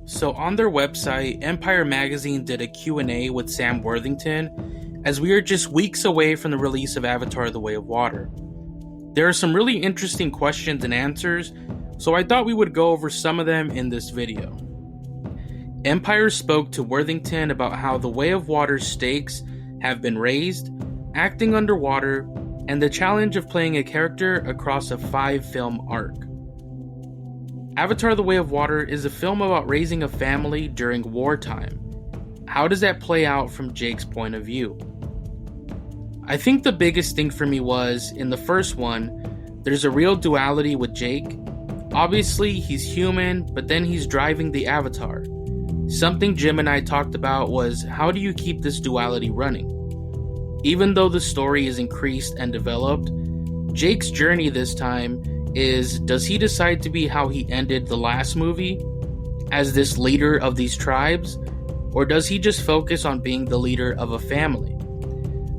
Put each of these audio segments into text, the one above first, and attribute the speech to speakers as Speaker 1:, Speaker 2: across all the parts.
Speaker 1: So on their website, Empire Magazine did a Q&A with Sam Worthington, as we are just weeks away from the release of Avatar: The Way of Water. There are some really interesting questions and answers, so I thought we would go over some of them in this video. Empire spoke to Worthington about how the Way of Water's stakes have been raised, acting underwater, and the challenge of playing a character across a 5-film arc. Avatar: The Way of Water is a film about raising a family during wartime. How does that play out from Jake's point of view? I think the biggest thing for me was, in the first one, there's a real duality with Jake. Obviously, he's human, but then he's driving the Avatar. Something Jim and I talked about was, how do you keep this duality running? Even though the story is increased and developed, Jake's journey this time is, does he decide to be how he ended the last movie, as this leader of these tribes, or does he just focus on being the leader of a family?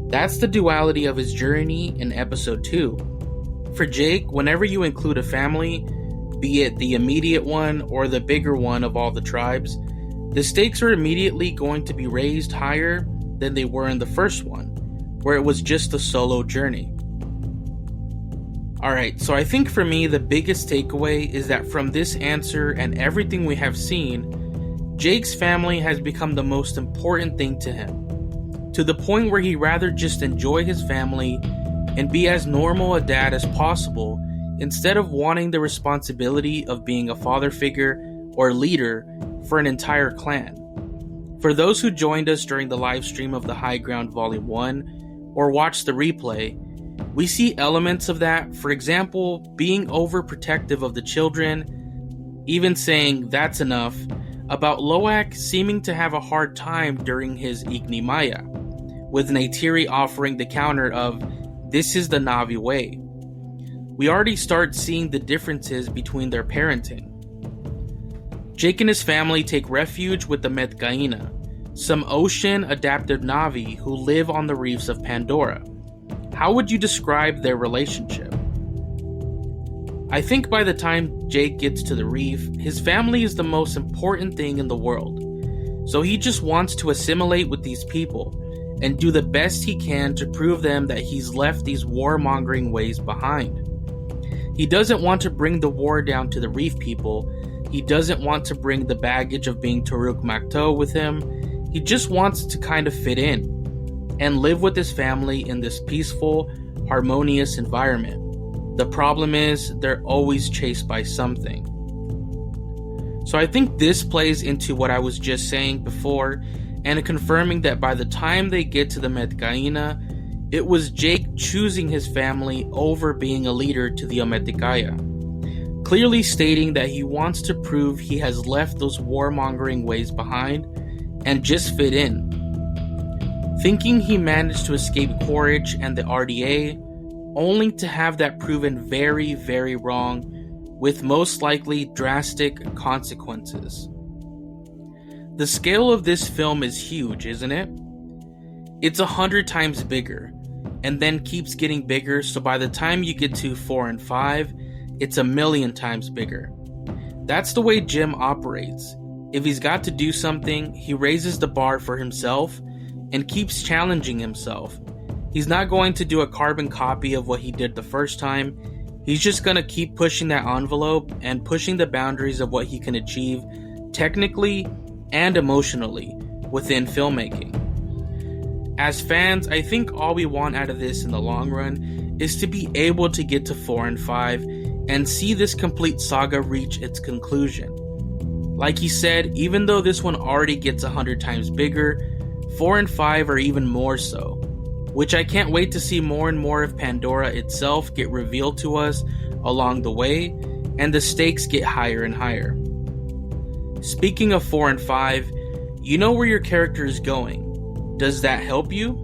Speaker 1: That's the duality of his journey in episode 2. For Jake, whenever you include a family, be it the immediate one or the bigger one of all the tribes, the stakes are immediately going to be raised higher than they were in the first one, where it was just a solo journey. Alright, so I think for me the biggest takeaway is that from this answer and everything we have seen, Jake's family has become the most important thing to him, to the point where he'd rather just enjoy his family and be as normal a dad as possible instead of wanting the responsibility of being a father figure or leader for an entire clan. For those who joined us during the live stream of the High Ground Volume 1 or watched the replay, we see elements of that, for example, being overprotective of the children, even saying that's enough, about Loak seeming to have a hard time during his Ignimaya, with Neytiri offering the counter of, this is the Na'vi way. We already start seeing the differences between their parenting. Jake and his family take refuge with the Metkayina, some ocean-adapted Na'vi who live on the reefs of Pandora. How would you describe their relationship? I think by the time Jake gets to the reef, his family is the most important thing in the world. So he just wants to assimilate with these people and do the best he can to prove them that he's left these warmongering ways behind. He doesn't want to bring the war down to the reef people. He doesn't want to bring the baggage of being Turuk Makto with him. He just wants to kind of fit in and live with his family in this peaceful, harmonious environment. The problem is, they're always chased by something. So I think this plays into what I was just saying before, and confirming that by the time they get to the Metkayina, it was Jake choosing his family over being a leader to the Metkayina, clearly stating that he wants to prove he has left those warmongering ways behind and just fit in. Thinking he managed to escape Quaritch and the RDA, only to have that proven very, very wrong, with most likely drastic consequences. The scale of this film is huge, isn't it? It's 100 times bigger, and then keeps getting bigger, so by the time you get to 4 and 5, it's 1,000,000 times bigger. That's the way Jim operates. If he's got to do something, he raises the bar for himself and keeps challenging himself. He's not going to do a carbon copy of what he did the first time. He's just going to keep pushing that envelope and pushing the boundaries of what he can achieve technically and emotionally within filmmaking. As fans, I think all we want out of this in the long run is to be able to get to 4 and 5 and see this complete saga reach its conclusion. Like he said, even though this one already gets 100 times bigger, 4 and 5 are even more so, which I can't wait to see more and more of Pandora itself get revealed to us along the way, and the stakes get higher and higher. Speaking of 4 and 5, you know where your character is going. Does that help you?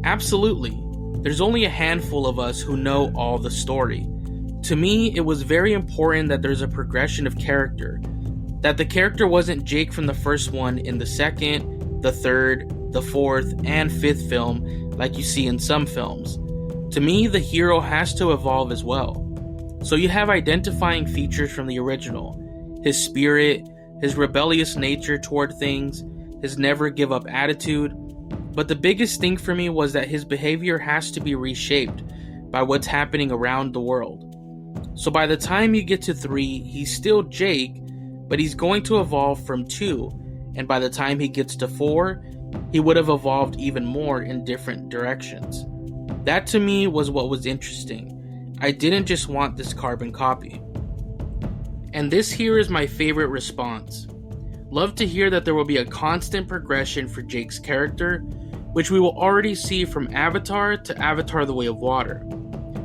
Speaker 1: Absolutely. There's only a handful of us who know all the story. To me, it was very important that there's a progression of character, that the character wasn't Jake from the first one in the second, the third, the fourth, and fifth film like you see in some films. To me, the hero has to evolve as well. So you have identifying features from the original, his spirit, his rebellious nature toward things, his never give up attitude. But the biggest thing for me was that his behavior has to be reshaped by what's happening around the world. So by the time you get to 3, he's still Jake, but he's going to evolve from 2, and by the time he gets to 4, he would have evolved even more in different directions. That to me was what was interesting. I didn't just want this carbon copy. And this here is my favorite response. Love to hear that there will be a constant progression for Jake's character, which we will already see from Avatar to Avatar: The Way of Water.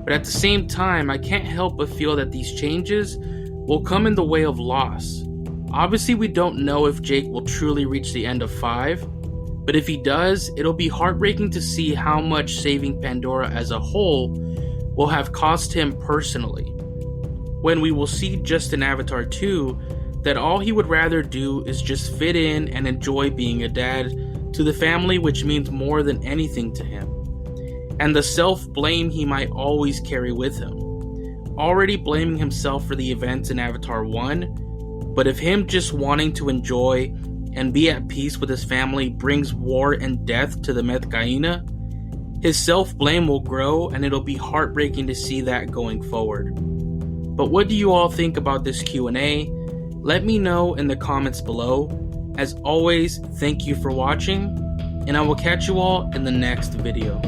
Speaker 1: But at the same time, I can't help but feel that these changes will come in the way of loss. Obviously, we don't know if Jake will truly reach the end of 5, but if he does, it'll be heartbreaking to see how much saving Pandora as a whole will have cost him personally, when we will see just in Avatar 2 that all he would rather do is just fit in and enjoy being a dad to the family, which means more than anything to him, and the self-blame he might always carry with him, already blaming himself for the events in Avatar 1, but if him just wanting to enjoy and be at peace with his family brings war and death to the Metkayina, his self-blame will grow, and it'll be heartbreaking to see that going forward. But what do you all think about this Q&A? Let me know in the comments below. As always, thank you for watching, and I will catch you all in the next video.